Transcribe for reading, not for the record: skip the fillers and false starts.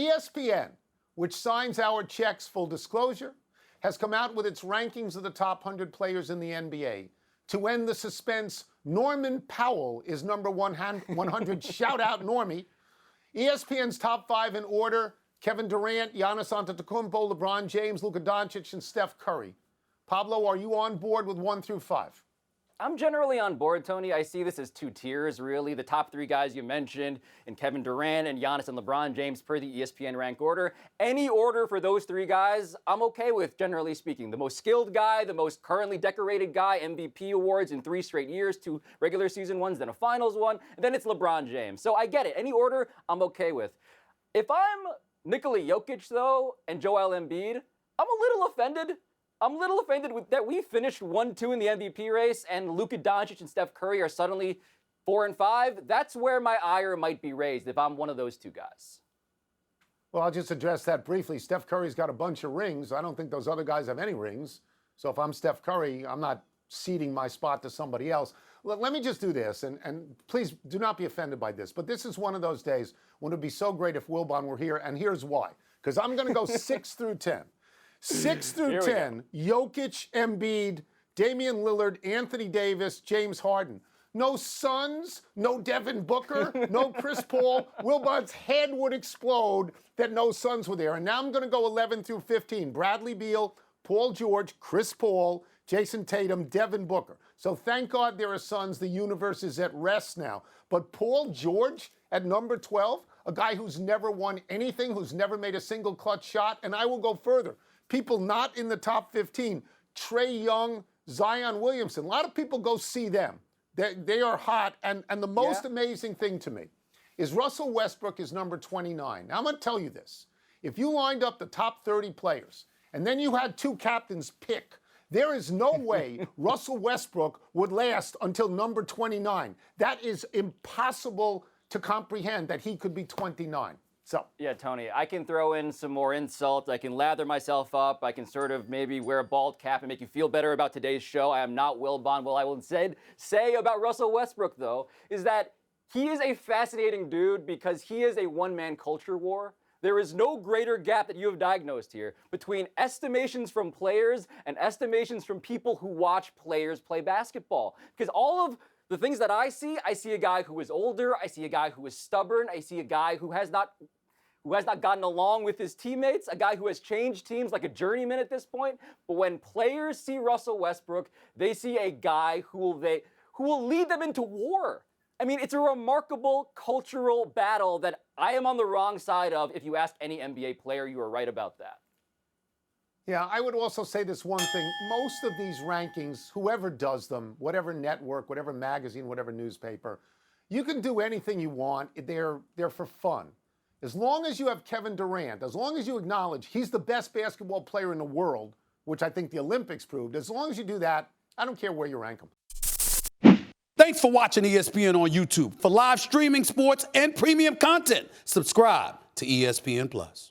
ESPN, which signs our checks, full disclosure, has come out with its rankings of the top 100 players in the NBA. To end the suspense, Norman Powell is number 100. Shout out, Normie. ESPN's top 5 in order: Kevin Durant, Giannis Antetokounmpo, LeBron James, Luka Doncic, and Steph Curry. Pablo, are you on board with 1 through 5? I'm generally on board, Tony. I see this as 2 tiers, really. The top 3 guys you mentioned, and Kevin Durant and Giannis and LeBron James per the ESPN rank order. Any order for those 3 guys, I'm okay with, generally speaking. The most skilled guy, the most currently decorated guy, MVP awards in 3 straight years, 2 regular season ones, then a finals one, and then it's LeBron James. So I get it. Any order, I'm okay with. If I'm Nikola Jokic, though, and Joel Embiid, I'm a little offended. That we finished 1-2 in the MVP race and Luka Doncic and Steph Curry are suddenly 4 and 5. That's where my ire might be raised if I'm one of those 2 guys. Well, I'll just address that briefly. Steph Curry's got a bunch of rings. I don't think those other guys have any rings. So if I'm Steph Curry, I'm not ceding my spot to somebody else. Let me just do this, and please do not be offended by this, but this is one of those days when it would be so great if Wilbon were here, and here's why. Because I'm going to go 6 through 10. 6 through 10, Jokic, Embiid, Damian Lillard, Anthony Davis, James Harden. No Suns, no Devin Booker, no Chris Paul. Wilbon's head would explode that no Suns were there. And now I'm going to go 11 through 15. Bradley Beal, Paul George, Chris Paul, Jason Tatum, Devin Booker. So thank God there are Suns. The universe is at rest now. But Paul George at number 12, a guy who's never won anything, who's never made a single clutch shot. And I will go further. People not in the top 15, Trae Young, Zion Williamson. A lot of people go see them. They are hot. And the most amazing thing to me is Russell Westbrook is number 29. Now, I'm going to tell you this. If you lined up the top 30 players and then you had 2 captains pick, there is no way Russell Westbrook would last until number 29. That is impossible to comprehend that he could be 29. So. Yeah, Tony, I can throw in some more insults. I can lather myself up. I can sort of maybe wear a bald cap and make you feel better about today's show. I am not Will Bond. What I will instead say about Russell Westbrook, though, is that he is a fascinating dude because he is a one-man culture war. There is no greater gap that you have diagnosed here between estimations from players and estimations from people who watch players play basketball. Because all of the things that I see a guy who is older, I see a guy who is stubborn, I see a guy who has not gotten along with his teammates, a guy who has changed teams like a journeyman at this point. But when players see Russell Westbrook, they see a guy who will lead them into war. I mean, it's a remarkable cultural battle that I am on the wrong side of. If you ask any NBA player, you are right about that. Yeah, I would also say this one thing. Most of these rankings, whoever does them, whatever network, whatever magazine, whatever newspaper, you can do anything you want. They're for fun. As long as you have Kevin Durant, as long as you acknowledge he's the best basketball player in the world, which I think the Olympics proved, as long as you do that, I don't care where you rank them. Thanks for watching ESPN on YouTube. For live streaming, sports, and premium content, subscribe to ESPN+.